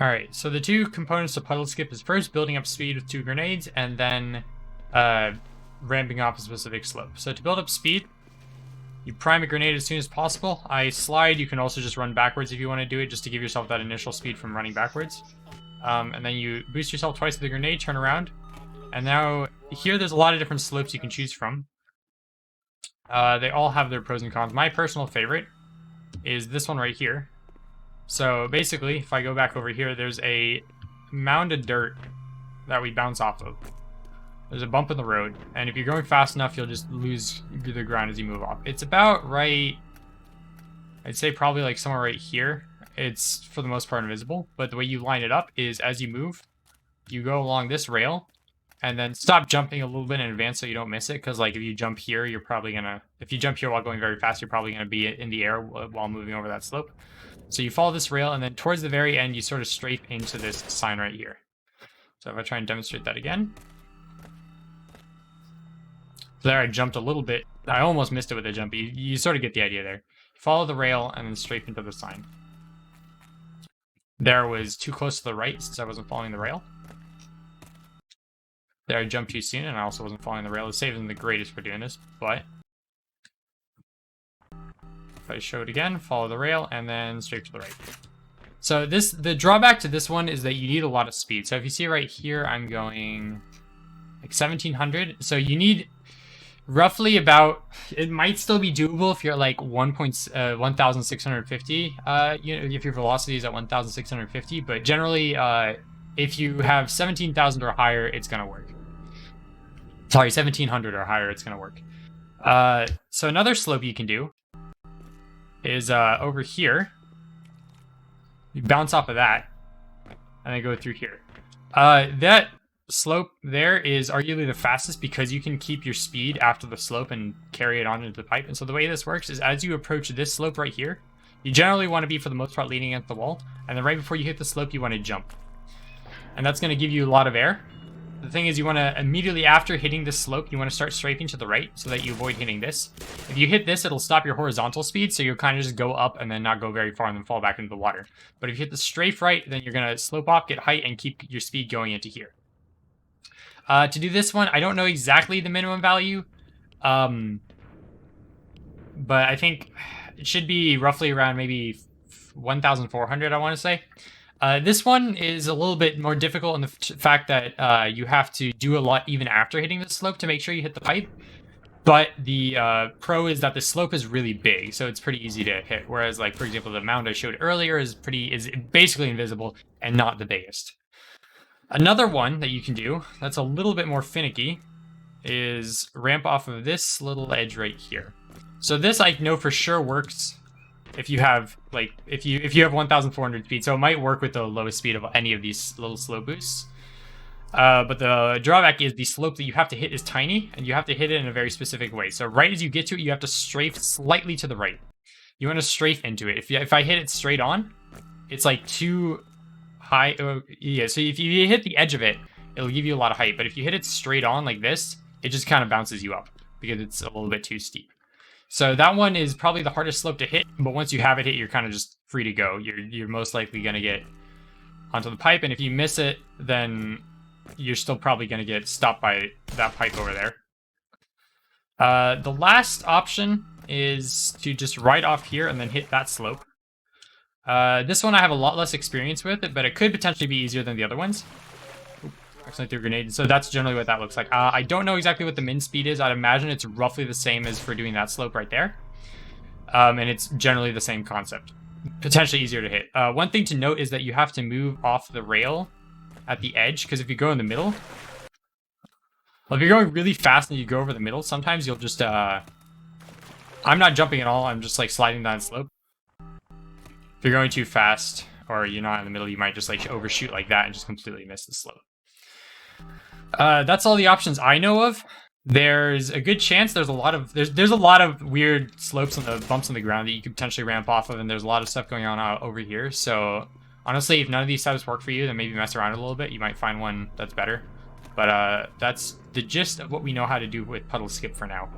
Alright, so the two components to puddle skip is first building up speed with 2 grenades, and then ramping off a specific slope. So to build up speed, you prime a grenade as soon as possible. I slide, you can also just run backwards if you want to do it, just to give yourself that initial speed from running backwards. And then you boost yourself twice with the grenade, turn around. And now, here there's a lot of different slopes you can choose from. They all have their pros and cons. My personal favorite is this one right here. So basically, if I go back over here, there's a mound of dirt that we bounce off of. There's a bump in the road, and if you're going fast enough, you'll just lose the ground as you move off. It's about right, I'd say probably like somewhere right here. It's, for the most part, invisible, but the way you line it up is as you move, you go along this rail, and then stop jumping a little bit in advance so you don't miss it, because like if you jump here, you're probably gonna, if you jump here while going very fast, you're probably gonna be in the air while moving over that slope. So you follow this rail, and then towards the very end, you sort of strafe into this sign right here. So if I try and demonstrate that again. So there I jumped a little bit. I almost missed it with a jump, but you sort of get the idea there. Follow the rail, and then strafe into the sign. There was too close to the right, since I wasn't following the rail. There I jumped too soon, and I also wasn't following the rail. The save isn't the greatest for doing this, but... if I show it again, follow the rail, and then straight to the right. So the drawback to this one is that you need a lot of speed. So if you see right here, I'm going like 1700. So you need roughly about, it might still be doable if you're at like 1650. You know, if your velocity is at 1650, but generally, if you have 17,000 or higher, it's gonna work. Sorry, 1700 or higher, it's gonna work. So another slope you can do is over here. You bounce off of that, and then go through here. That slope there is arguably the fastest because you can keep your speed after the slope and carry it on into the pipe. And so the way this works is as you approach this slope right here, you generally want to be, for the most part, leaning against the wall. And then right before you hit the slope, you want to jump. And that's going to give you a lot of air. The thing is, you want to, immediately after hitting this slope, you want to start strafing to the right so that you avoid hitting this. If you hit this, it'll stop your horizontal speed, so you'll kind of just go up and then not go very far and then fall back into the water. But if you hit the strafe right, then you're going to slope off, get height, and keep your speed going into here. To do this one, I don't know exactly the minimum value, but I think it should be roughly around maybe 1,400, I want to say. This one is a little bit more difficult in the fact that you have to do a lot even after hitting the slope to make sure you hit the pipe. But the pro is that the slope is really big, so it's pretty easy to hit. Whereas, like, for example, the mound I showed earlier is basically invisible and not the biggest. Another one that you can do that's a little bit more finicky is ramp off of this little edge right here. So this I know for sure works if you have, like, if you have 1,400 speed, so it might work with the lowest speed of any of these little slow boosts. But the drawback is the slope that you have to hit is tiny, and you have to hit it in a very specific way. So right as you get to it, you have to strafe slightly to the right. You want to strafe into it. If I hit it straight on, it's like too high. Yeah, so if you hit the edge of it, it'll give you a lot of height. But if you hit it straight on like this, it just kind of bounces you up because it's a little bit too steep. So that one is probably the hardest slope to hit, but once you have it hit, you're kind of just free to go. You're most likely going to get onto the pipe, and if you miss it, then you're still probably going to get stopped by that pipe over there. The last option is to just ride off here and then hit that slope. This one I have a lot less experience with it, but it could potentially be easier than the other ones. Accidentally threw a grenade. So that's generally what that looks like. I don't know exactly what the min speed is. I'd imagine it's roughly the same as for doing that slope right there. And it's generally the same concept. Potentially easier to hit. One thing to note is that you have to move off the rail at the edge, because if you go in the middle, well, if you're going really fast and you go over the middle, sometimes you'll just, I'm not jumping at all, I'm just like sliding down the slope. If you're going too fast, or you're not in the middle, you might just like overshoot like that and just completely miss the slope. That's all the options I know of. There's a good chance there's a lot of weird slopes and the bumps on the ground that you could potentially ramp off of, and there's a lot of stuff going on over here. So honestly, if none of these setups work for you, then maybe mess around a little bit. You might find one that's better. But that's the gist of what we know how to do with Puddle Skip for now.